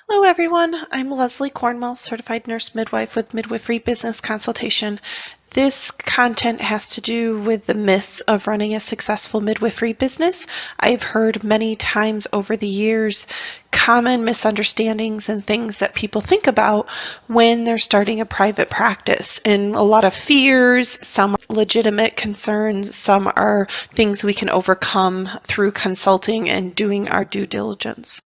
Hello everyone, I'm Leslie Cornwell, Certified Nurse Midwife with Midwifery Business Consultation. This content has to do with the myths of running a successful midwifery business. I've heard many times over the years common misunderstandings and things that people think about when they're starting a private practice, and a lot of fears. Some are legitimate concerns, some are things we can overcome through consulting and doing our due diligence.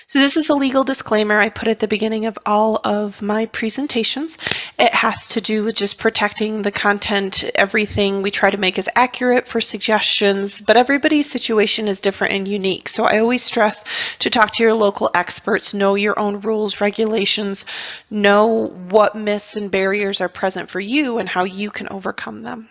So this is a legal disclaimer I put at the beginning of all of my presentations. It has to do with just protecting the content. Everything we try to make is accurate for suggestions, but everybody's situation is different and unique. So I always stress to talk to your local experts, know your own rules, regulations, know what myths and barriers are present for you and how you can overcome them.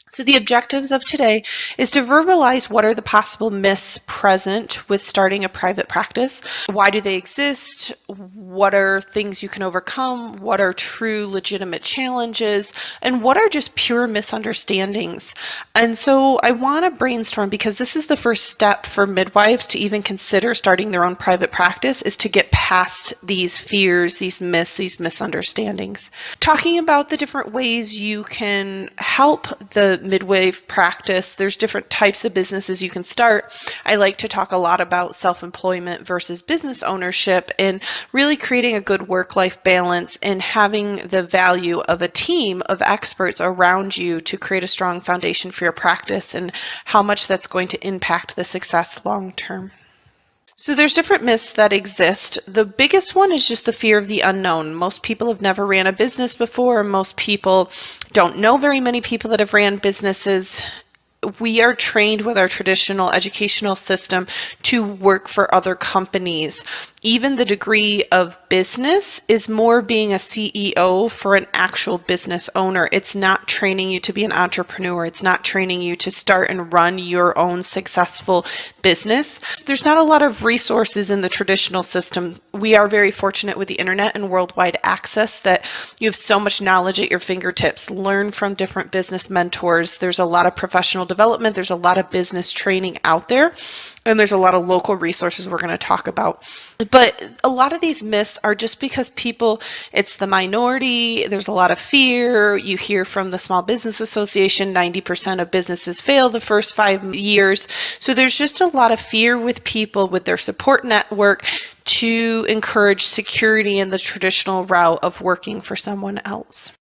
So the objectives of today is to verbalize what are the possible myths present with starting a private practice. Why do they exist? What are things you can overcome? What are true legitimate challenges? And what are just pure misunderstandings? And so I want to brainstorm, because this is the first step for midwives to even consider starting their own private practice, is to get past these fears, these myths, these misunderstandings. Talking about the different ways you can help the midwife practice. There's different types of businesses you can start. I like to talk a lot about self-employment versus business ownership, and really creating a good work-life balance and having the value of a team of experts around you to create a strong foundation for your practice, and how much that's going to impact the success long-term. So there's different myths that exist. The biggest one is just the fear of the unknown. Most people have never ran a business before. Most people don't know very many people that have ran businesses. We are trained with our traditional educational system to work for other companies. Even the degree of business is more being a CEO for an actual business owner. It's not training you to be an entrepreneur. It's not training you to start and run your own successful business. There's not a lot of resources in the traditional system. We are very fortunate with the internet and worldwide access that you have so much knowledge at your fingertips. Learn from different business mentors. There's a lot of professional development. There's a lot of business training out there. And there's a lot of local resources we're going to talk about. But a lot of these myths are just because people, it's the minority, there's a lot of fear. You hear from the Small Business Association, 90% of businesses fail the first 5 years. So there's just a lot of fear with people, with their support network, to encourage security in the traditional route of working for someone else.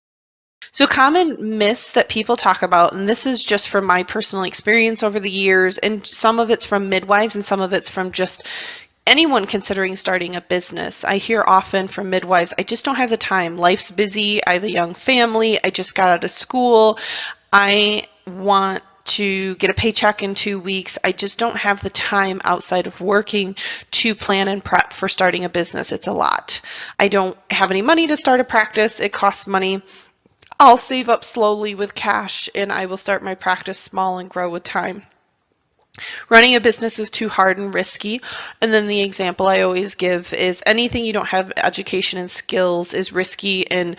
So common myths that people talk about, and this is just from my personal experience over the years, and some of it's from midwives and some of it's from just anyone considering starting a business. I hear often from midwives, I just don't have the time. Life's busy. I have a young family. I just got out of school. I want to get a paycheck in 2 weeks. I just don't have the time outside of working to plan and prep for starting a business. It's a lot. I don't have any money to start a practice. It costs money. I'll save up slowly with cash, and I will start my practice small and grow with time. Running a business is too hard and risky. And then the example I always give is anything you don't have education and skills is risky, and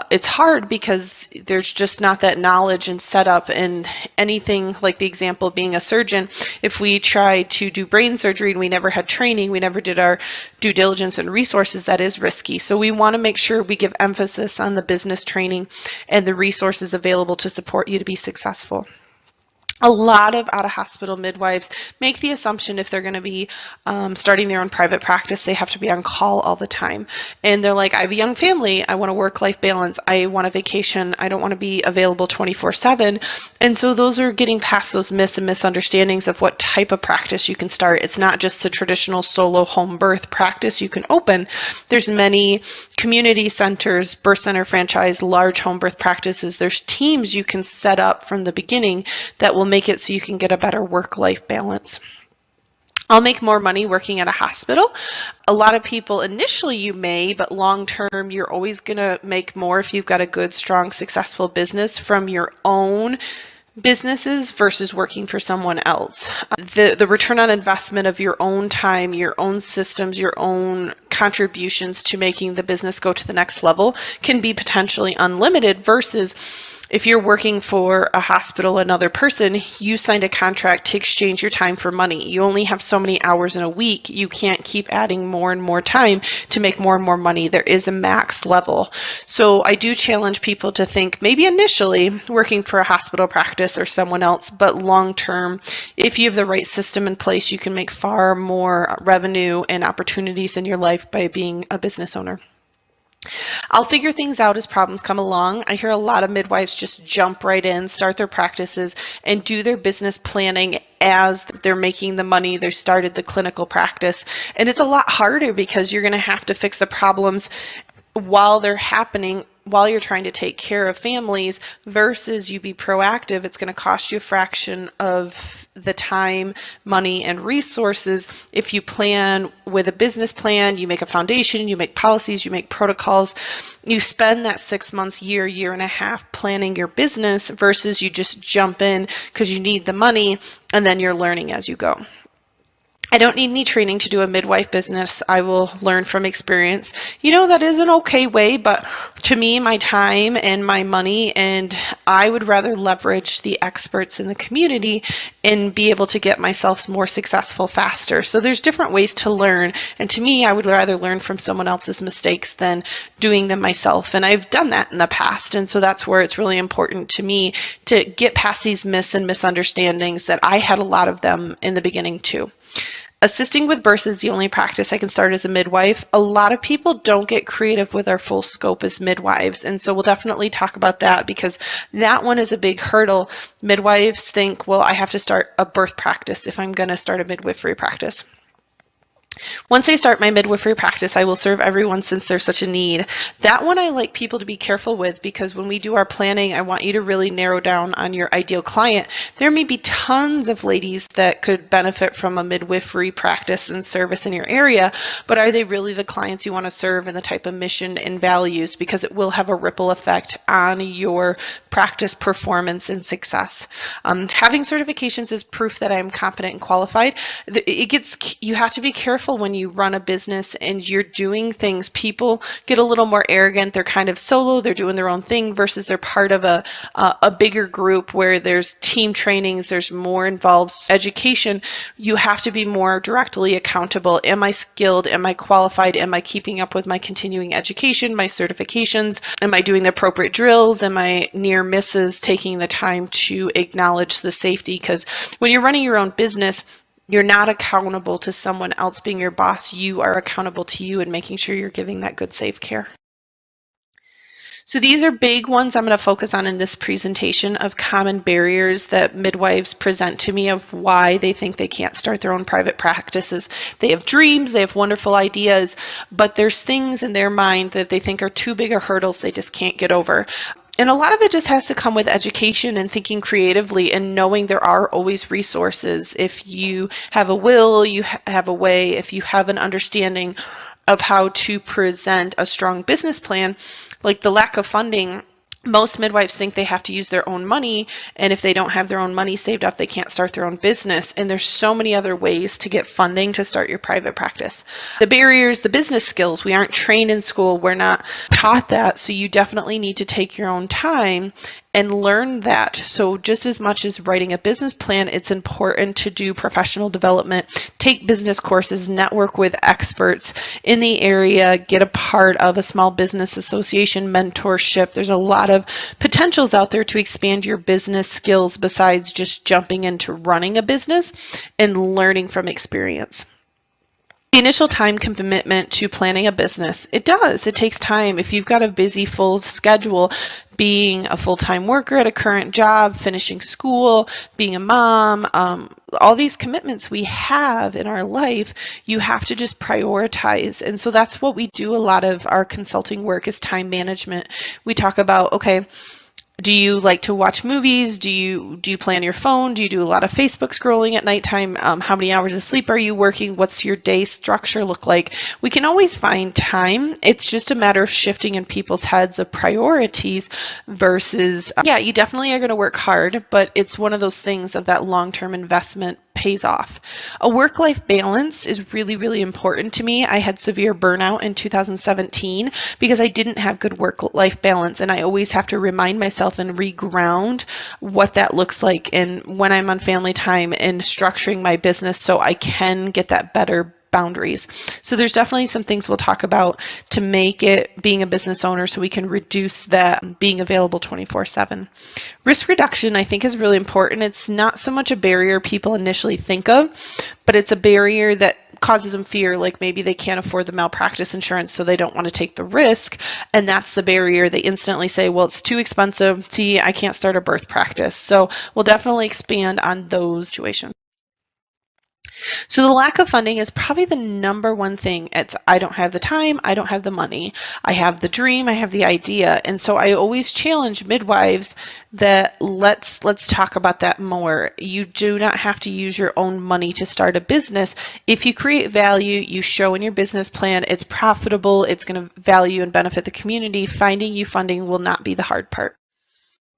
it's hard because there's just not that knowledge and setup. And anything like the example being a surgeon, if we try to do brain surgery and we never had training, we never did our due diligence and resources, that is risky. So we want to make sure we give emphasis on the business training and the resources available to support you to be successful. A lot of out-of-hospital midwives make the assumption if they're going to be starting their own private practice, they have to be on call all the time. And they're like, I have a young family. I want a work-life balance. I want a vacation. I don't want to be available 24/7. And so those are getting past those myths and misunderstandings of what type of practice you can start. It's not just the traditional solo home birth practice you can open. There's many community centers, birth center franchise, large home birth practices. There's teams you can set up from the beginning that will make it so you can get a better work-life balance. I'll make more money working at a hospital. A lot of people initially you may, but long-term you're always going to make more if you've got a good, strong, successful business from your own businesses versus working for someone else. The return on investment of your own time, your own systems, your own contributions to making the business go to the next level can be potentially unlimited versus If you're working for a hospital, another person, you signed a contract to exchange your time for money. You only have so many hours in a week. You can't keep adding more and more time to make more and more money. There is a max level. So I do challenge people to think maybe initially working for a hospital practice or someone else, but long term, if you have the right system in place, you can make far more revenue and opportunities in your life by being a business owner. I'll figure things out as problems come along. I hear a lot of midwives just jump right in, start their practices, and do their business planning as they're making the money. They started the clinical practice. And it's a lot harder because you're going to have to fix the problems while they're happening, while you're trying to take care of families, versus you be proactive. It's going to cost you a fraction of the time, money, and resources. If you plan with a business plan, you make a foundation, you make policies, you make protocols, you spend that 6 months, year and a half planning your business versus you just jump in because you need the money and then you're learning as you go. I don't need any training to do a midwife business. I will learn from experience. That is an okay way, but to me, my time and my money, and I would rather leverage the experts in the community and be able to get myself more successful faster. So there's different ways to learn. And to me, I would rather learn from someone else's mistakes than doing them myself. And I've done that in the past. And so that's where it's really important to me to get past these myths and misunderstandings that I had a lot of them in the beginning too. Assisting with births is the only practice I can start as a midwife. A lot of people don't get creative with our full scope as midwives, and so we'll definitely talk about that because that one is a big hurdle. Midwives think, well, I have to start a birth practice if I'm going to start a midwifery practice. Once I start my midwifery practice, I will serve everyone since there's such a need. That one I like people to be careful with because when we do our planning, I want you to really narrow down on your ideal client. There may be tons of ladies that could benefit from a midwifery practice and service in your area, but are they really the clients you want to serve and the type of mission and values? Because it will have a ripple effect on your practice performance and success. Having certifications is proof that I'm competent and qualified. You have to be careful when you run a business and you're doing things. People get a little more arrogant. They're kind of solo. They're doing their own thing versus they're part of a bigger group where there's team trainings. There's more involved education. You have to be more directly accountable. Am I skilled? Am I qualified? Am I keeping up with my continuing education, my certifications? Am I doing the appropriate drills? Am I near misses, taking the time to acknowledge the safety? Because when you're running your own business, you're not accountable to someone else being your boss. You are accountable to you and making sure you're giving that good, safe care. So these are big ones I'm going to focus on in this presentation of common barriers that midwives present to me of why they think they can't start their own private practices. They have dreams, they have wonderful ideas, but there's things in their mind that they think are too big of hurdles they just can't get over. And a lot of it just has to come with education and thinking creatively and knowing there are always resources. If you have a will, you have a way. If you have an understanding of how to present a strong business plan, like the lack of funding, most midwives think they have to use their own money, and if they don't have their own money saved up, they can't start their own business. And there's so many other ways to get funding to start your private practice. The barriers, the business skills, we aren't trained in school. We're not taught that, so you definitely need to take your own time and learn that. So just as much as writing a business plan, it's important to do professional development, take business courses, network with experts in the area, get a part of a small business association, mentorship. There's a lot of potentials out there to expand your business skills besides just jumping into running a business and learning from experience. The initial time commitment to planning a business, it takes time. If you've got a busy full schedule, being a full-time worker at a current job, finishing school, being a mom, all these commitments we have in our life, you have to just prioritize. And so that's what we do. A lot of our consulting work is time management. We talk about, okay, do you like to watch movies? Do you plan your phone? Do you do a lot of Facebook scrolling at nighttime? How many hours of sleep are you working? What's your day structure look like? We can always find time. It's just a matter of shifting in people's heads of priorities versus, you definitely are going to work hard, but it's one of those things of that long-term investment pays off. A work-life balance is really, really important to me. I had severe burnout in 2017 because I didn't have good work-life balance, and I always have to remind myself and reground what that looks like and when I'm on family time and structuring my business so I can get that better boundaries. So there's definitely some things we'll talk about to make it being a business owner so we can reduce that being available 24/7. Risk reduction, I think, is really important. It's not so much a barrier people initially think of, but it's a barrier that causes them fear, like maybe they can't afford the malpractice insurance, so they don't want to take the risk. And that's the barrier. They instantly say, well, it's too expensive. See, I can't start a birth practice. So we'll definitely expand on those situations. So the lack of funding is probably the number one thing. It's I don't have the time, I don't have the money, I have the dream, I have the idea. And so I always challenge midwives that let's talk about that more. You do not have to use your own money to start a business. If you create value, you show in your business plan, it's profitable, it's going to value and benefit the community. Finding you funding will not be the hard part.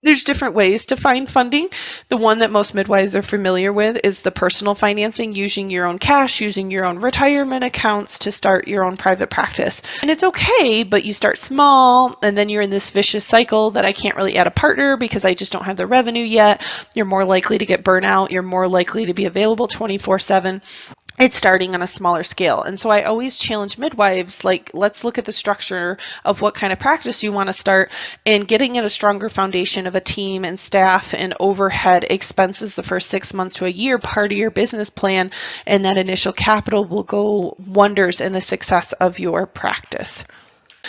There's different ways to find funding. The one that most midwives are familiar with is the personal financing, using your own cash, using your own retirement accounts to start your own private practice. And it's okay, but you start small and then you're in this vicious cycle that I can't really add a partner because I just don't have the revenue yet. You're more likely to get burnout. You're more likely to be available 24/7. It's starting on a smaller scale. And so I always challenge midwives, like, let's look at the structure of what kind of practice you want to start and getting in a stronger foundation of a team and staff and overhead expenses the first 6 months to a year, part of your business plan, and that initial capital will go wonders in the success of your practice.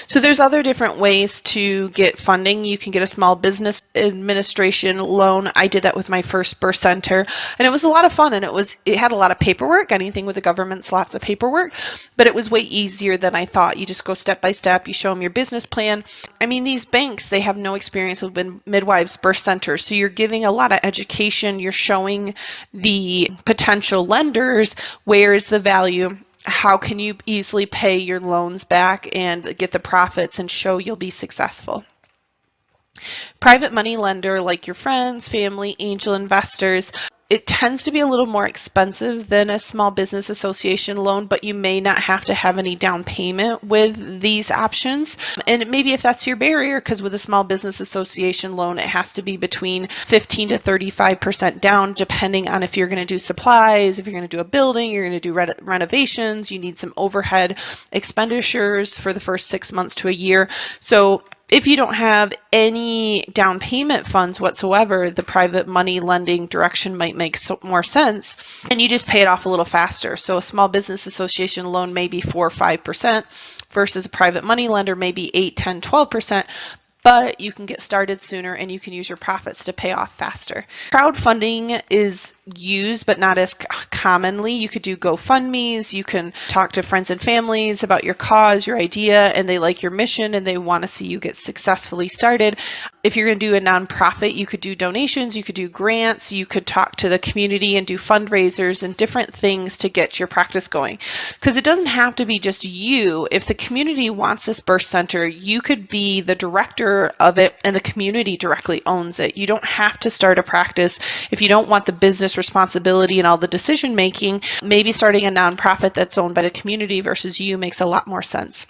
So there's other different ways to get funding. You can get a small business administration loan. I did that with my first birth center, and it was a lot of fun, and it had a lot of paperwork. Anything with the government's lots of paperwork, but it was way easier than I thought. You just go step by step. You show them your business plan. I mean, these banks, they have no experience with midwives, birth centers, so you're giving a lot of education. You're showing the potential lenders where is the value. How can you easily pay your loans back and get the profits and show you'll be successful? Private money lender, like your friends, family, angel investors, it tends to be a little more expensive than a small business association loan, but you may not have to have any down payment with these options. And maybe if that's your barrier, because with a small business association loan, it has to be between 15 to 35% down, depending on if you're going to do supplies, if you're going to do a building, you're going to do renovations, you need some overhead expenditures for the first 6 months to a year. So if you don't have any down payment funds whatsoever, the private money lending direction might make more sense, and you just pay it off a little faster. So a small business association loan may be 4 or 5% versus a private money lender may be 8, 10, 12%. But you can get started sooner and you can use your profits to pay off faster. Crowdfunding is used, but not as commonly. You could do GoFundMes. You can talk to friends and families about your cause, your idea, and they like your mission and they want to see you get successfully started. If you're going to do a nonprofit, you could do donations, you could do grants, you could talk to the community and do fundraisers and different things to get your practice going. Because it doesn't have to be just you. If the community wants this birth center, you could be the director of it and the community directly owns it. You don't have to start a practice if you don't want the business responsibility and all the decision making. Maybe starting a nonprofit that's owned by the community versus you makes a lot more sense.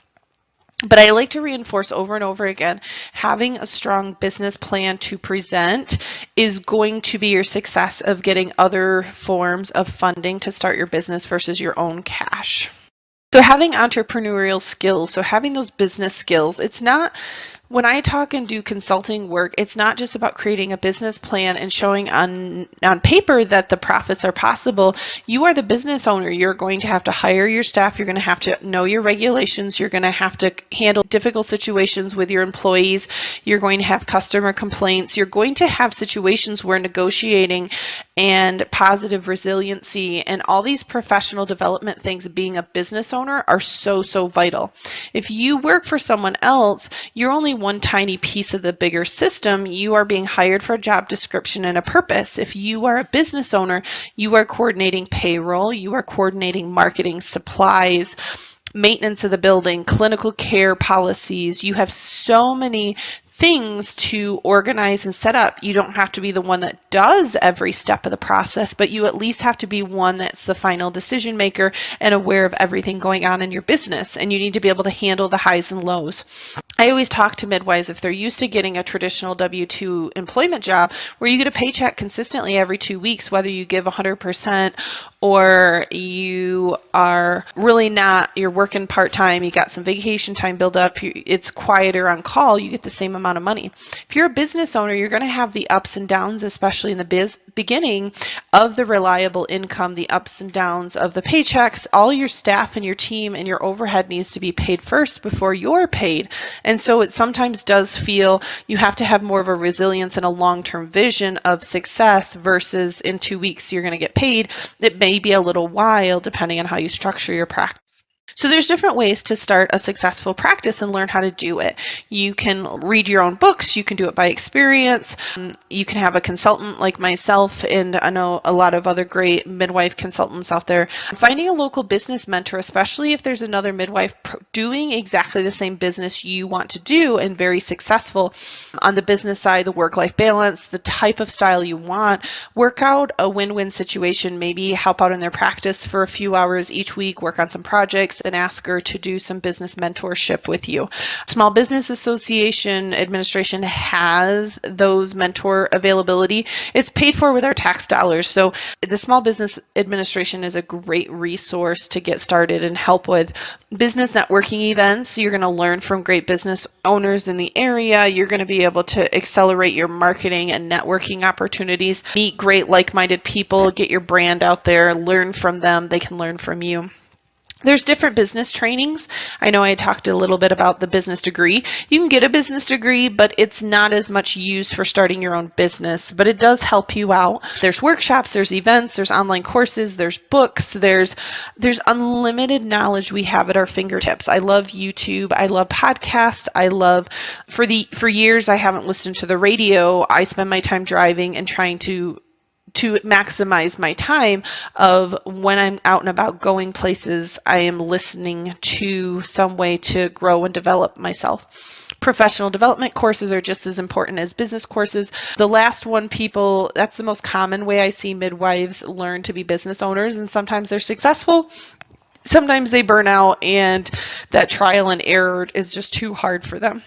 But I like to reinforce over and over again, having a strong business plan to present is going to be your success of getting other forms of funding to start your business versus your own cash. So having entrepreneurial skills, so having those business skills, it's not, when I talk and do consulting work, it's not just about creating a business plan and showing on paper that the profits are possible. You are the business owner. You're going to have to hire your staff. You're going to have to know your regulations. You're going to have to handle difficult situations with your employees. You're going to have customer complaints. You're going to have situations where negotiating and positive resiliency and all these professional development things being a business owner are so, so vital. If you work for someone else, you're only one tiny piece of the bigger system. You are being hired for a job description and a purpose. If you are a business owner, you are coordinating payroll, you are coordinating marketing, supplies, maintenance of the building, clinical care policies. You have so many things to organize and set up. You don't have to be the one that does every step of the process, but you at least have to be one that's the final decision maker and aware of everything going on in your business. And you need to be able to handle the highs and lows. I always talk to midwives, if they're used to getting a traditional W-2 employment job where you get a paycheck consistently every 2 weeks, whether you give 100% or you are really not, you're working part-time, you got some vacation time built up, it's quieter on call, you get the same amount of money. If you're a business owner, you're going to have the ups and downs, especially in the beginning of the reliable income, the ups and downs of the paychecks. All your staff and your team and your overhead needs to be paid first before you're paid. And so it sometimes does feel you have to have more of a resilience and a long-term vision of success versus in 2 weeks you're going to get paid. It may be a little while depending on how you structure your practice. So there's different ways to start a successful practice and learn how to do it. You can read your own books. You can do it by experience. You can have a consultant like myself, and I know a lot of other great midwife consultants out there. Finding a local business mentor, especially if there's another midwife doing exactly the same business you want to do and very successful on the business side, the work-life balance, the type of style you want, work out a win-win situation, maybe help out in their practice for a few hours each week, work on some projects, and ask her to do some business mentorship with you. Small Business Association Administration has those mentor availability. It's paid for with our tax dollars. So the Small Business Administration is a great resource to get started and help with business networking events. You're going to learn from great business owners in the area. You're going to be able to accelerate your marketing and networking opportunities, meet great like-minded people, get your brand out there, learn from them. They can learn from you. There's different business trainings. I know I talked a little bit about the business degree. You can get a business degree, but it's not as much used for starting your own business, but it does help you out. There's workshops, there's events, there's online courses, there's books, there's unlimited knowledge we have at our fingertips. I love YouTube. I love podcasts. I love, for years, I haven't listened to the radio. I spend my time driving and trying to maximize my time of when I'm out and about going places, I am listening to some way to grow and develop myself. Professional development courses are just as important as business courses. The last one, that's the most common way I see midwives learn to be business owners, and sometimes they're successful. Sometimes they burn out, and that trial and error is just too hard for them.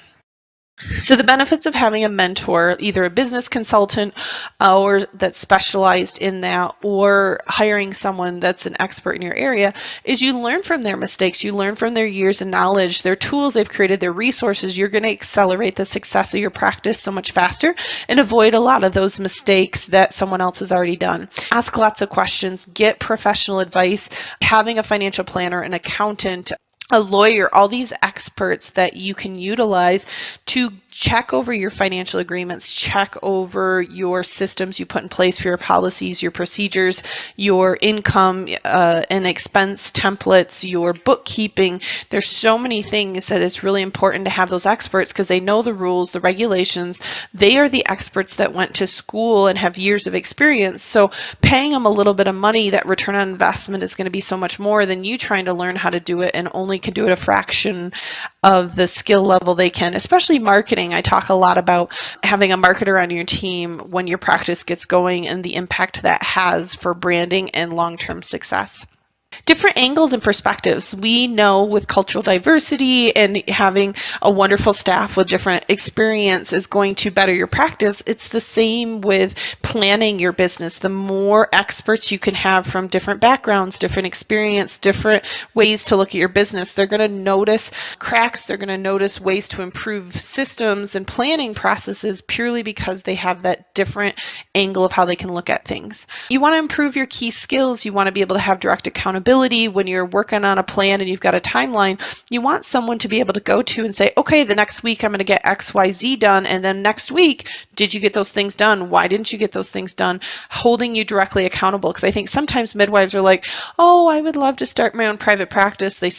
So the benefits of having a mentor, either a business consultant or that's specialized in that, or hiring someone that's an expert in your area, is you learn from their mistakes. You learn from their years of knowledge, their tools they've created, their resources. You're going to accelerate the success of your practice so much faster and avoid a lot of those mistakes that someone else has already done. Ask lots of questions, get professional advice. Having a financial planner, an accountant, a lawyer, all these experts that you can utilize to check over your financial agreements, check over your systems you put in place for your policies, your procedures, your income and expense templates, your bookkeeping. There's so many things that it's really important to have those experts because they know the rules, the regulations. They are the experts that went to school and have years of experience. So paying them a little bit of money, that return on investment is going to be so much more than you trying to learn how to do it and only can do it a fraction of the skill level they can, especially marketing. I talk a lot about having a marketer on your team when your practice gets going and the impact that has for branding and long-term success. Different angles and perspectives. We know with cultural diversity and having a wonderful staff with different experience is going to better your practice. It's the same with planning your business. The more experts you can have from different backgrounds, different experience, different ways to look at your business, they're going to notice cracks. They're going to notice ways to improve systems and planning processes purely because they have that different angle of how they can look at things. You want to improve your key skills. You want to be able to have direct accountability. When you're working on a plan and you've got a timeline, you want someone to be able to go to and say, okay, the next week I'm going to get X, Y, Z done. And then next week, did you get those things done? Why didn't you get those things done? Holding you directly accountable. Because I think sometimes midwives are like, oh, I would love to start my own private practice. They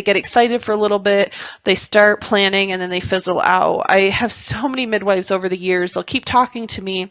get excited for a little bit. They start planning and then they fizzle out. I have so many midwives over the years. They'll keep talking to me.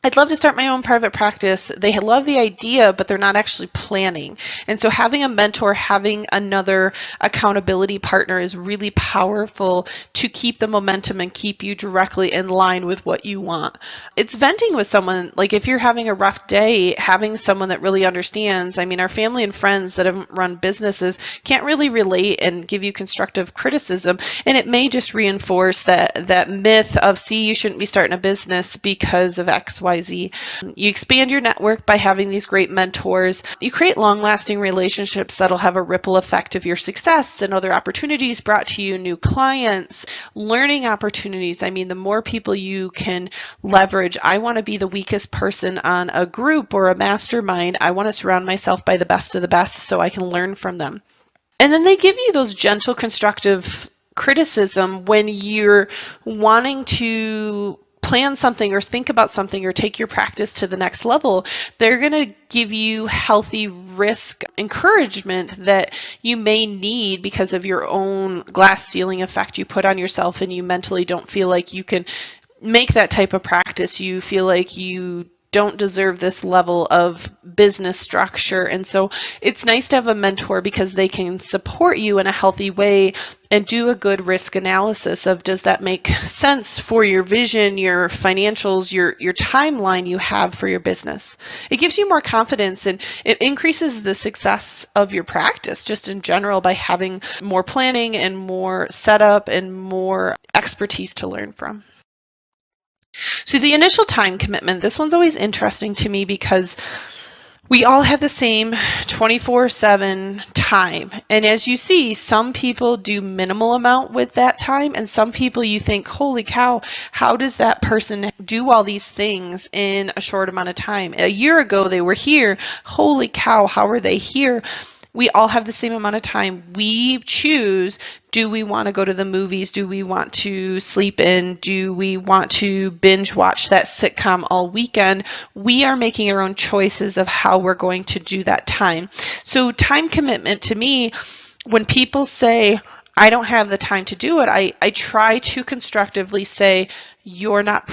I'd love to start my own private practice. They love the idea, but they're not actually planning. And so having a mentor, having another accountability partner is really powerful to keep the momentum and keep you directly in line with what you want. It's venting with someone. Like if you're having a rough day, having someone that really understands. I mean, our family and friends that have run businesses can't really relate and give you constructive criticism. And it may just reinforce that myth of, see, you shouldn't be starting a business because of X, Y, Z. You expand your network by having these great mentors. You create long-lasting relationships that'll have a ripple effect of your success and other opportunities brought to you, new clients, learning opportunities. I mean, the more people you can leverage. I want to be the weakest person on a group or a mastermind. I want to surround myself by the best of the best so I can learn from them. And then they give you those gentle, constructive criticism when you're wanting to plan something or think about something or take your practice to the next level. They're going to give you healthy risk encouragement that you may need because of your own glass ceiling effect you put on yourself, and you mentally don't feel like you can make that type of practice. You feel like you don't deserve this level of business structure. And so it's nice to have a mentor because they can support you in a healthy way and do a good risk analysis of, does that make sense for your vision, your financials, your timeline you have for your business? It gives you more confidence, and it increases the success of your practice just in general by having more planning and more setup and more expertise to learn from. So the initial time commitment, this one's always interesting to me because we all have the same 24/7 time. And as you see, some people do minimal amount with that time, and some people you think, holy cow, how does that person do all these things in a short amount of time? A year ago they were here. Holy cow, how are they here? We all have the same amount of time. We choose, do we want to go to the movies? Do we want to sleep in? Do we want to binge watch that sitcom all weekend? We are making our own choices of how we're going to do that time. So time commitment to me, when people say, I don't have the time to do it, I try to constructively say, you're not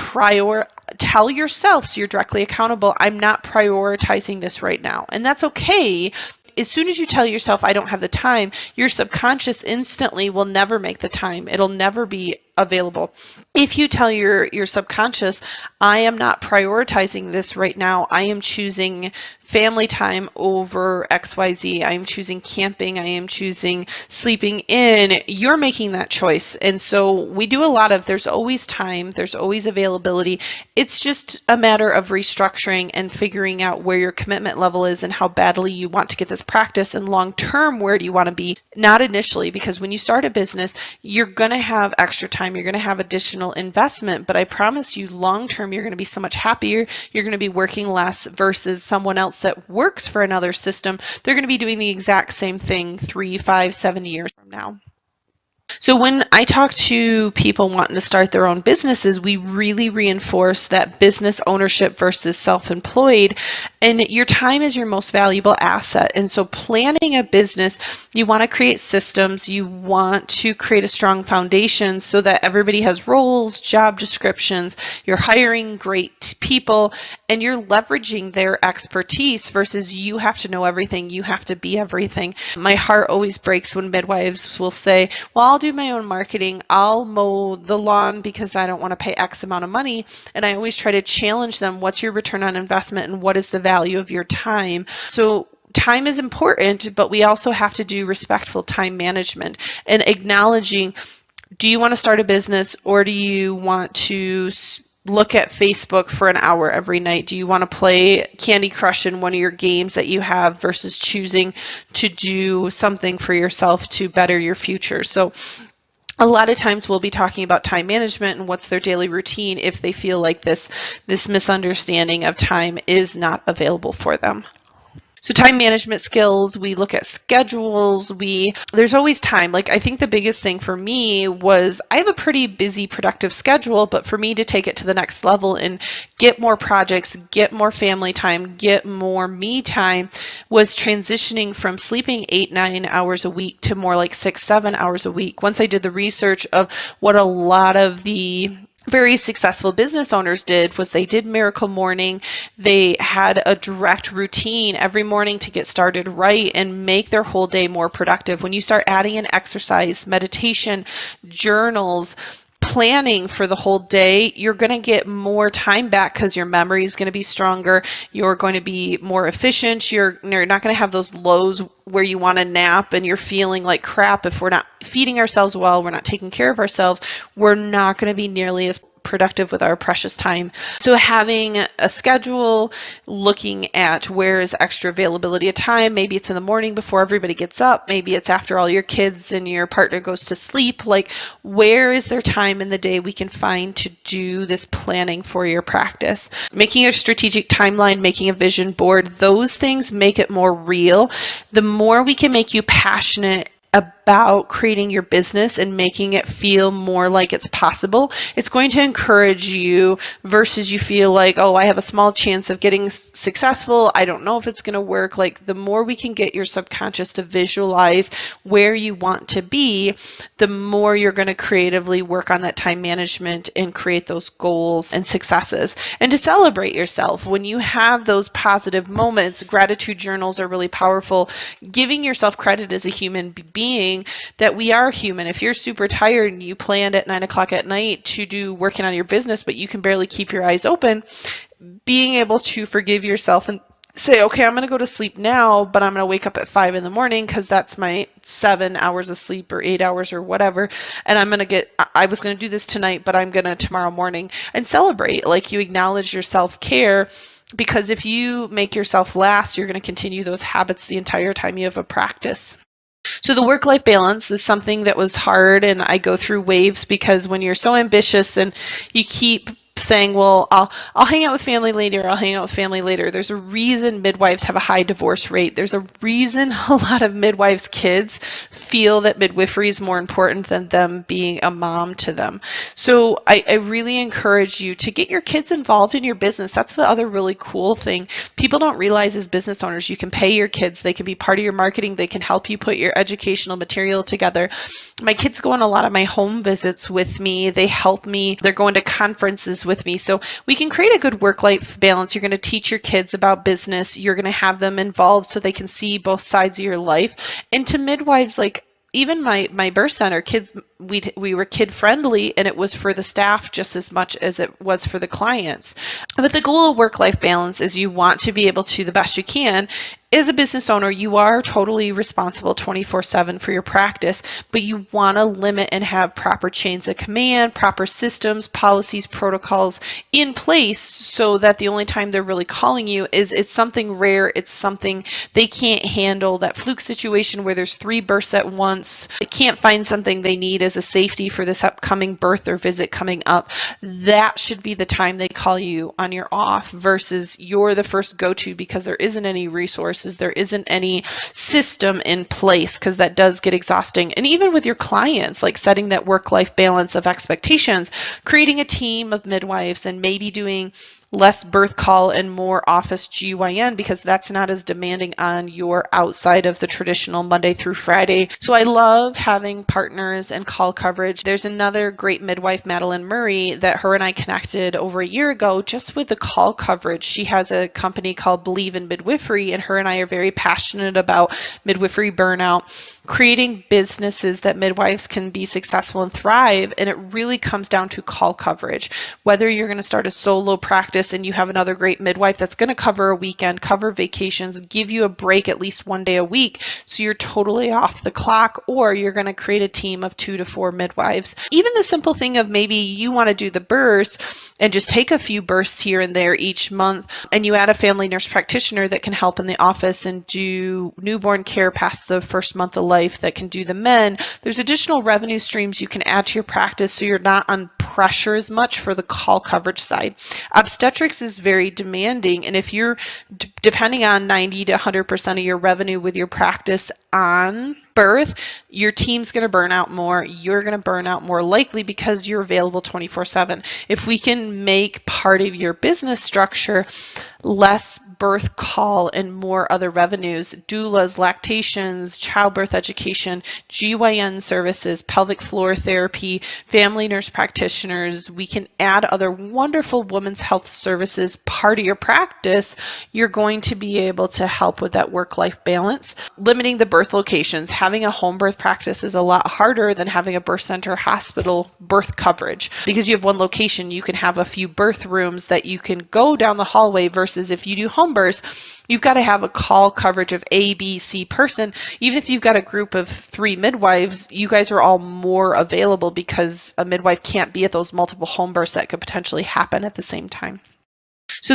tell yourself, so you're directly accountable, I'm not prioritizing this right now. And that's okay. As soon as you tell yourself, I don't have the time, your subconscious instantly will never make the time. It'll never be available. If you tell your subconscious, I am not prioritizing this right now, I am choosing family time over XYZ, I am choosing camping, I am choosing sleeping in, you're making that choice. And so we do a lot of, there's always time, there's always availability. It's just a matter of restructuring and figuring out where your commitment level is and how badly you want to get this practice, and long term, where do you want to be? Not initially, because when you start a business, you're going to have extra time, you're going to have additional investment, but I promise you long term, you're going to be so much happier, you're going to be working less versus someone else that works for another system. They're going to be doing the exact same thing 3, 5, 7 years from now. So when I talk to people wanting to start their own businesses, we really reinforce that business ownership versus self-employed, and your time is your most valuable asset. And so planning a business, you want to create systems, you want to create a strong foundation so that everybody has roles, job descriptions, you're hiring great people, and you're leveraging their expertise versus you have to know everything, you have to be everything. My heart always breaks when midwives will say, well, I'll do my own marketing, I'll mow the lawn because I don't want to pay X amount of money. And I always try to challenge them, what's your return on investment and what is the value of your time? So time is important, but we also have to do respectful time management and acknowledging, do you want to start a business or do you want to look at Facebook for an hour every night? Do you want to play Candy Crush in one of your games that you have versus choosing to do something for yourself to better your future? So a lot of times we'll be talking about time management and what's their daily routine if they feel like this misunderstanding of time is not available for them. So time management skills, we look at schedules, there's always time. Like I think the biggest thing for me was I have a pretty busy, productive schedule, but for me to take it to the next level and get more projects, get more family time, get more me time was transitioning from sleeping 8, 9 hours a week to more like 6, 7 hours a week. Once I did the research of what a lot of the very successful business owners did was they did miracle morning. They had a direct routine every morning to get started right and make their whole day more productive. When you start adding in exercise, meditation, journals, planning for the whole day, you're going to get more time back because your memory is going to be stronger. You're going to be more efficient. You're not going to have those lows where you want to nap and you're feeling like crap. If we're not feeding ourselves well, we're not taking care of ourselves, we're not going to be nearly as productive with our precious time. So having a schedule, looking at where is extra availability of time, maybe it's in the morning before everybody gets up, maybe it's after all your kids and your partner goes to sleep, like where is there time in the day we can find to do this planning for your practice. Making a strategic timeline, making a vision board, those things make it more real. The more we can make you passionate about creating your business and making it feel more like it's possible, it's going to encourage you versus you feel like, oh, I have a small chance of getting successful. I don't know if it's going to work. Like the more we can get your subconscious to visualize where you want to be, the more you're going to creatively work on that time management and create those goals and successes. And to celebrate yourself when you have those positive moments, gratitude journals are really powerful. Giving yourself credit as a human being, that we are human. If you're super tired and you planned at 9 o'clock at night to do working on your business, but you can barely keep your eyes open, being able to forgive yourself and say, okay, I'm going to go to sleep now, but I'm going to wake up at 5 in the morning because that's my 7 hours of sleep or 8 hours or whatever. And I was going to do this tonight, but I'm going to tomorrow morning, and celebrate. Like you acknowledge your self-care, because if you make yourself last, you're going to continue those habits the entire time you have a practice. So the work-life balance is something that was hard, and I go through waves because when you're so ambitious and you keep saying, well, I'll hang out with family later, I'll hang out with family later. There's a reason midwives have a high divorce rate. There's a reason a lot of midwives' kids feel that midwifery is more important than them being a mom to them. So I really encourage you to get your kids involved in your business. That's the other really cool thing. People don't realize as business owners, you can pay your kids. They can be part of your marketing. They can help you put your educational material together. My kids go on a lot of my home visits with me. They help me. They're going to conferences with me. So we can create a good work-life balance. You're going to teach your kids about business. You're going to have them involved so they can see both sides of your life. And to midwives, like even my birth center, kids, we were kid friendly, and it was for the staff just as much as it was for the clients. But the goal of work-life balance is you want to be able to, the best you can, as a business owner, you are totally responsible 24/7 for your practice, but you want to limit and have proper chains of command, proper systems, policies, protocols in place so that the only time they're really calling you is it's something rare, it's something they can't handle, that fluke situation where there's 3 births at once, they can't find something they need as a safety for this upcoming birth or visit coming up. That should be the time they call you on your off versus you're the first go-to because there isn't any resources. There isn't any system in place, because that does get exhausting. And even with your clients, like setting that work-life balance of expectations, creating a team of midwives and maybe doing less birth call and more office GYN, because that's not as demanding on your outside of the traditional Monday through Friday. So I love having partners and call coverage. There's another great midwife, Madeline Murray, that her and I connected over a year ago just with the call coverage. She has a company called Believe in Midwifery, and her and I are very passionate about midwifery burnout, creating businesses that midwives can be successful and thrive. And it really comes down to call coverage. Whether you're going to start a solo practice and you have another great midwife that's going to cover a weekend, cover vacations, give you a break at least one day a week so you're totally off the clock, or you're going to create a team of 2 to 4 midwives. Even the simple thing of maybe you want to do the births and just take a few births here and there each month, and you add a family nurse practitioner that can help in the office and do newborn care past the first month of life, that can do the men. There's additional revenue streams you can add to your practice so you're not on pressure as much for the call coverage side. Obstetrics is very demanding, and if you're depending on 90 to 100% of your revenue with your practice on birth, your team's going to burn out more. You're going to burn out more likely because you're available 24/7. If we can make part of your business structure less birth call and more other revenues, doulas, lactations, childbirth education, GYN services, pelvic floor therapy, family nurse practitioners. We can add other wonderful women's health services part of your practice. You're going to be able to help with that work-life balance. Limiting the birth locations. Having a home birth practice is a lot harder than having a birth center hospital birth coverage. Because you have one location, you can have a few birth rooms that you can go down the hallway, versus if you do home births, you've got to have a call coverage of A, B, C person. Even if you've got a group of 3 midwives, you guys are all more available because a midwife can't be at those multiple home births that could potentially happen at the same time. So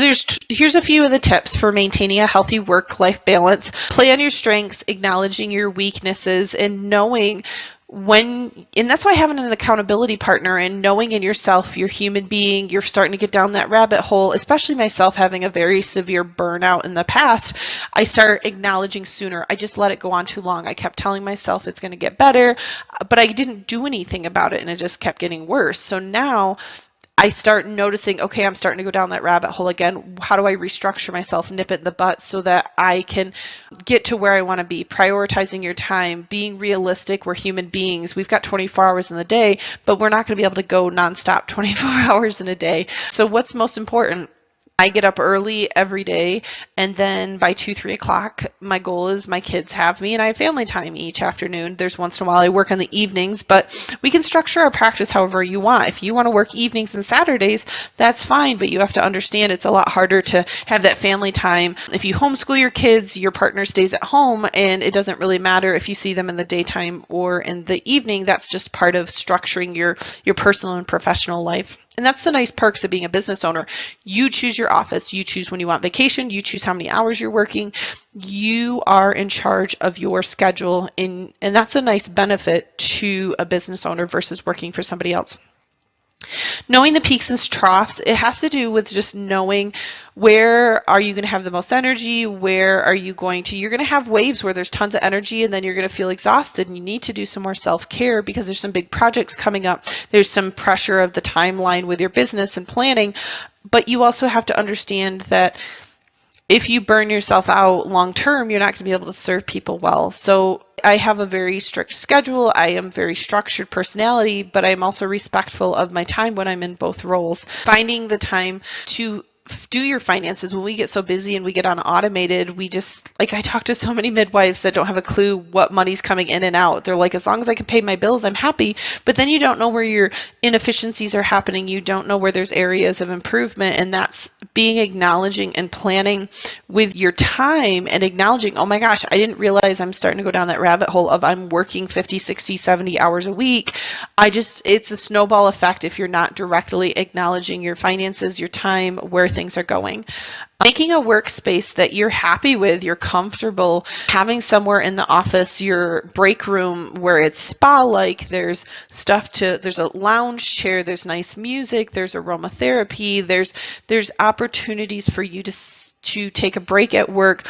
here's a few of the tips for maintaining a healthy work-life balance. Play on your strengths, acknowledging your weaknesses, and knowing and that's why having an accountability partner and knowing in yourself, you're a human being, you're starting to get down that rabbit hole, especially myself having a very severe burnout in the past. I start acknowledging sooner. I just let it go on too long. I kept telling myself it's going to get better, but I didn't do anything about it, and it just kept getting worse. So now I start noticing, okay, I'm starting to go down that rabbit hole again. How do I restructure myself, nip it in the butt so that I can get to where I want to be? Prioritizing your time, being realistic. We're human beings. We've got 24 hours in the day, but we're not going to be able to go nonstop 24 hours in a day. So what's most important? I get up early every day, and then by 2, 3 o'clock, my goal is my kids have me and I have family time each afternoon. There's once in a while I work on the evenings, but we can structure our practice however you want. If you want to work evenings and Saturdays, that's fine, but you have to understand it's a lot harder to have that family time. If you homeschool your kids, your partner stays at home, and it doesn't really matter if you see them in the daytime or in the evening. That's just part of structuring your personal and professional life. And that's the nice perks of being a business owner. You choose your office. You choose when you want vacation. You choose how many hours you're working. You are in charge of your schedule. And that's a nice benefit to a business owner versus working for somebody else. Knowing the peaks and troughs, it has to do with just knowing where are you going to have the most energy, where are you going to, you're going to have waves where there's tons of energy and then you're going to feel exhausted, and you need to do some more self-care because there's some big projects coming up. There's some pressure of the timeline with your business and planning, but you also have to understand that if you burn yourself out long term, you're not going to be able to serve people well. So I have a very strict schedule. I am very structured personality, but I'm also respectful of my time when I'm in both roles. Finding the time to do your finances. When we get so busy and we get on automated, we just, like, I talk to so many midwives that don't have a clue what money's coming in and out. They're like, as long as I can pay my bills, I'm happy. But then you don't know where your inefficiencies are happening. You don't know where there's areas of improvement. And that's being acknowledging and planning with your time and acknowledging, oh my gosh, I didn't realize I'm starting to go down that rabbit hole of I'm working 50, 60, 70 hours a week. It's a snowball effect if you're not directly acknowledging your finances, your time, where things are going. Making a workspace that you're happy with, you're comfortable, having somewhere in the office, your break room where it's spa-like, there's a lounge chair, there's nice music, there's aromatherapy, there's opportunities for you to take a break at work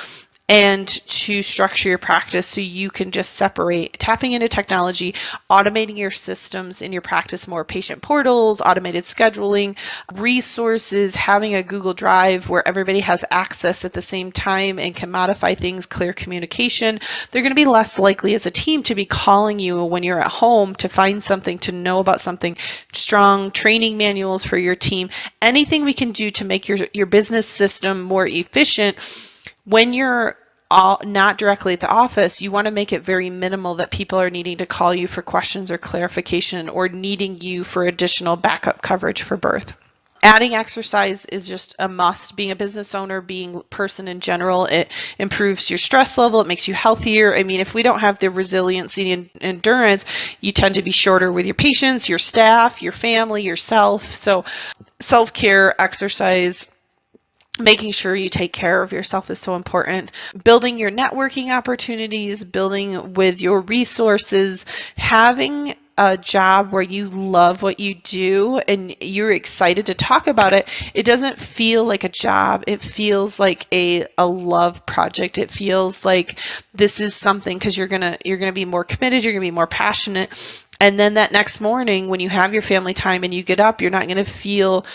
and to structure your practice so you can just separate. Tapping into technology, automating your systems in your practice more, patient portals, automated scheduling, resources, having a Google Drive where everybody has access at the same time and can modify things, clear communication. They're going to be less likely as a team to be calling you when you're at home to find something, to know about something. Strong training manuals for your team. Anything we can do to make your business system more efficient. When you're not directly at the office, you want to make it very minimal that people are needing to call you for questions or clarification or needing you for additional backup coverage for birth. Adding exercise is just a must. Being a business owner, being a person in general, it improves your stress level. It makes you healthier. I mean, if we don't have the resiliency and endurance, you tend to be shorter with your patients, your staff, your family, yourself. So self-care, exercise, making sure you take care of yourself is so important. Building your networking opportunities, building with your resources, having a job where you love what you do and you're excited to talk about it. It doesn't feel like a job. It feels like a love project. It feels like this is something because you're gonna be more committed. You're gonna be more passionate. And then that next morning when you have your family time and you get up, you're not gonna feel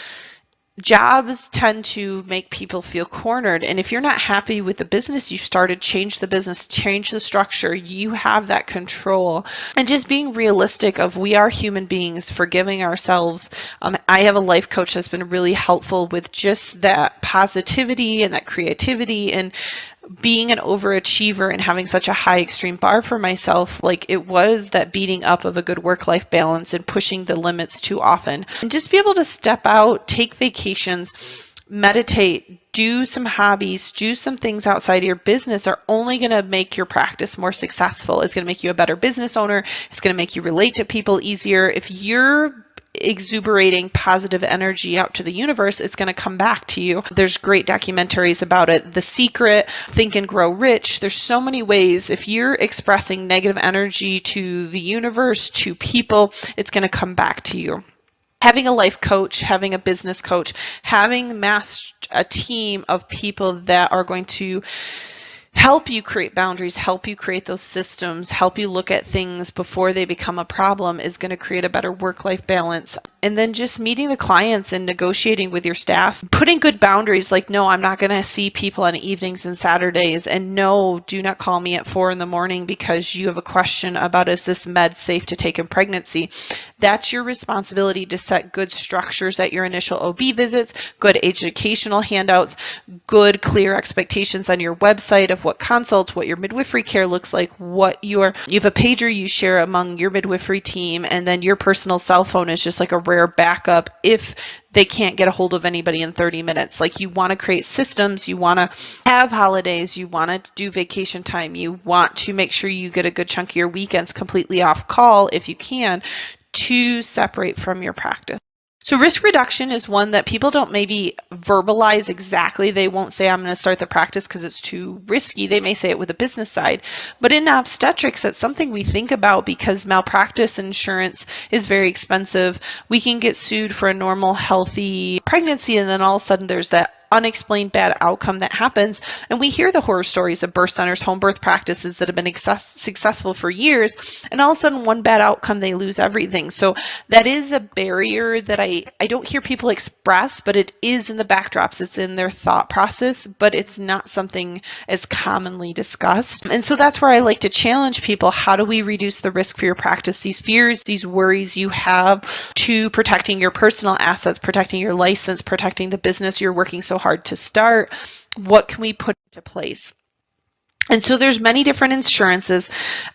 Jobs tend to make people feel cornered. And if you're not happy with the business you started, change the business, change the structure. You have that control. And just being realistic of we are human beings, forgiving ourselves. I have a life coach that's been really helpful with just that positivity and that creativity and being an overachiever and having such a high extreme bar for myself. Like, it was that beating up of a good work-life balance and pushing the limits too often. And just be able to step out, take vacations, meditate, do some hobbies, do some things outside of your business are only going to make your practice more successful. It's going to make you a better business owner. It's going to make you relate to people easier. If you're exuberating positive energy out to the universe, it's going to come back to you. There's great documentaries about it. The Secret, Think and Grow Rich. There's so many ways. If you're expressing negative energy to the universe, to people, it's going to come back to you. Having a life coach, having a business coach, having a team of people that are going to help you create boundaries, help you create those systems, help you look at things before they become a problem is going to create a better work-life balance. And then just meeting the clients and negotiating with your staff, putting good boundaries like, no, I'm not going to see people on evenings and Saturdays, and no, do not call me at 4 a.m. because you have a question about is this med safe to take in pregnancy. That's your responsibility to set good structures at your initial OB visits, good educational handouts, good clear expectations on your website of what consults, what your midwifery care looks like, you have a pager you share among your midwifery team, and then your personal cell phone is just like a rare backup if they can't get a hold of anybody in 30 minutes. Like, you want to create systems, you want to have holidays, you want to do vacation time, you want to make sure you get a good chunk of your weekends completely off call if you can, to separate from your practice. So risk reduction is one that people don't maybe verbalize exactly. They won't say, I'm going to start the practice because it's too risky. They may say it with a business side. But in obstetrics, that's something we think about because malpractice insurance is very expensive. We can get sued for a normal, healthy pregnancy, and then all of a sudden there's that unexplained bad outcome that happens. And we hear the horror stories of birth centers, home birth practices that have been successful for years, and all of a sudden one bad outcome, they lose everything. So that is a barrier that I don't hear people express, but it is in the backdrops. It's in their thought process, but it's not something as commonly discussed. And so that's where I like to challenge people. How do we reduce the risk for your practice? These fears, these worries you have to protecting your personal assets, protecting your license, protecting the business you're working so hard to start. What can we put into place? And so there's many different insurances.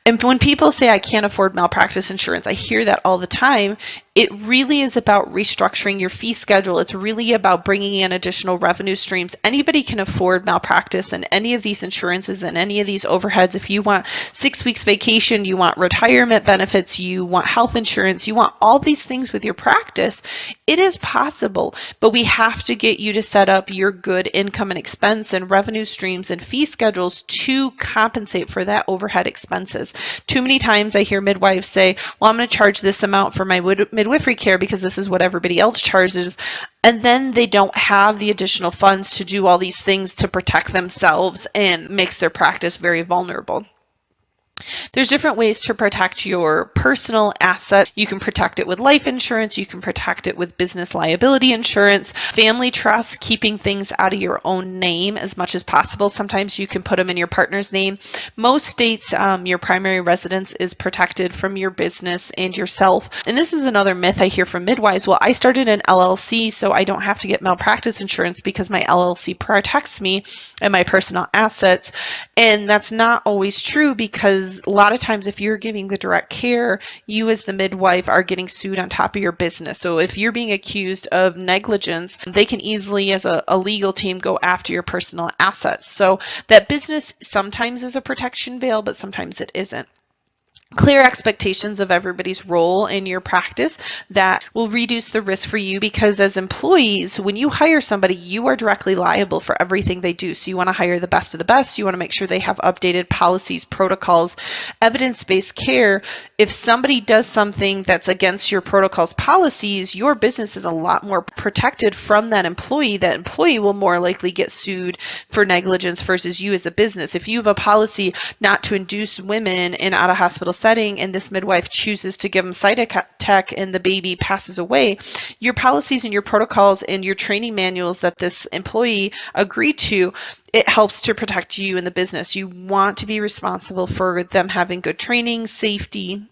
And when people say, I can't afford malpractice insurance, I hear that all the time. It really is about restructuring your fee schedule. It's really about bringing in additional revenue streams. Anybody can afford malpractice and any of these insurances and any of these overheads. If you want 6 weeks vacation, you want retirement benefits, you want health insurance, you want all these things with your practice, it is possible. But we have to get you to set up your good income and expense and revenue streams and fee schedules to compensate for that overhead expenses. Too many times I hear midwives say, well, I'm going to charge this amount for my midwifery care because this is what everybody else charges, and then they don't have the additional funds to do all these things to protect themselves and makes their practice very vulnerable. There's different ways to protect your personal asset. You can protect it with life insurance. You can protect it with business liability insurance, family trust, keeping things out of your own name as much as possible. Sometimes you can put them in your partner's name. Most states, your primary residence is protected from your business and yourself. And this is another myth I hear from midwives. Well, I started an LLC, so I don't have to get malpractice insurance because my LLC protects me and my personal assets. And that's not always true, because a lot of times if you're giving the direct care, you as the midwife are getting sued on top of your business. So if you're being accused of negligence, they can easily, as a legal team, go after your personal assets. So that business sometimes is a protection veil, but sometimes it isn't. Clear expectations of everybody's role in your practice that will reduce the risk for you, because as employees, when you hire somebody, you are directly liable for everything they do. So you want to hire the best of the best. You want to make sure they have updated policies, protocols, evidence-based care. If somebody does something that's against your protocols, policies, your business is a lot more protected from that employee. That employee will more likely get sued for negligence versus you as a business. If you have a policy not to induce women in out-of-hospital setting and this midwife chooses to give them Cytotec and the baby passes away, your policies and your protocols and your training manuals that this employee agreed to, it helps to protect you in the business. You want to be responsible for them having good training, safety,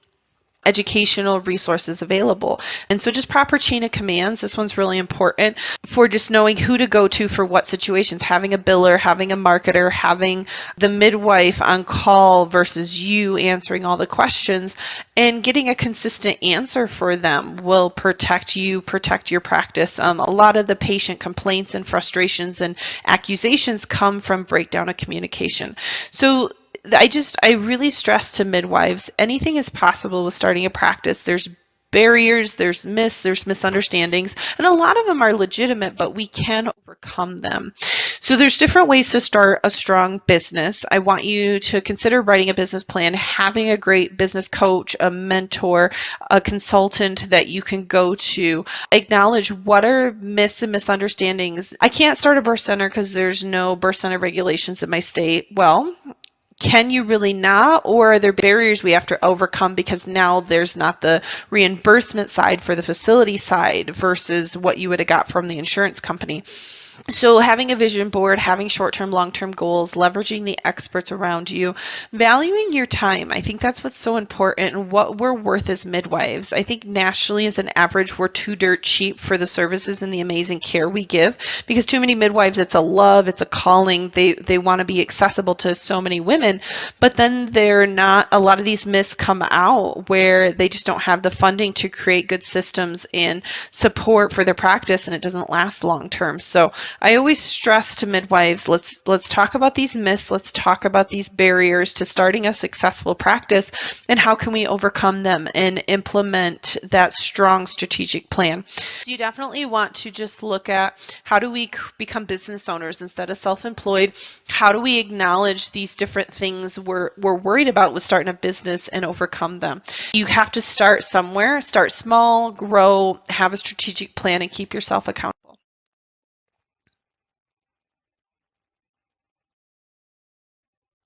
educational resources available. And so just proper chain of commands. This one's really important for just knowing who to go to for what situations, having a biller, having a marketer, having the midwife on call versus you answering all the questions, and getting a consistent answer for them will protect you, protect your practice. A lot of the patient complaints and frustrations and accusations come from breakdown of communication. So I really stress to midwives, anything is possible with starting a practice. There's barriers, there's misunderstandings, and a lot of them are legitimate, but we can overcome them. So there's different ways to start a strong business. I want you to consider writing a business plan, having a great business coach, a mentor, a consultant that you can go to. Acknowledge what are myths and misunderstandings. I can't start a birth center because there's no birth center regulations in my state. Well, can you really not? Or are there barriers we have to overcome because now there's not the reimbursement side for the facility side versus what you would have got from the insurance company? So having a vision board, having short-term, long-term goals, leveraging the experts around you, valuing your time. I think that's what's so important and what we're worth as midwives. I think nationally as an average, we're too dirt cheap for the services and the amazing care we give because too many midwives, it's a love, it's a calling. They want to be accessible to so many women, but then they're not, a lot of these myths come out where they just don't have the funding to create good systems and support for their practice and it doesn't last long-term. So I always stress to midwives, let's talk about these myths, let's talk about these barriers to starting a successful practice and how can we overcome them and implement that strong strategic plan. So you definitely want to just look at how do we become business owners instead of self-employed? How do we acknowledge these different things we're worried about with starting a business and overcome them? You have to start somewhere, start small, grow, have a strategic plan, and keep yourself accountable.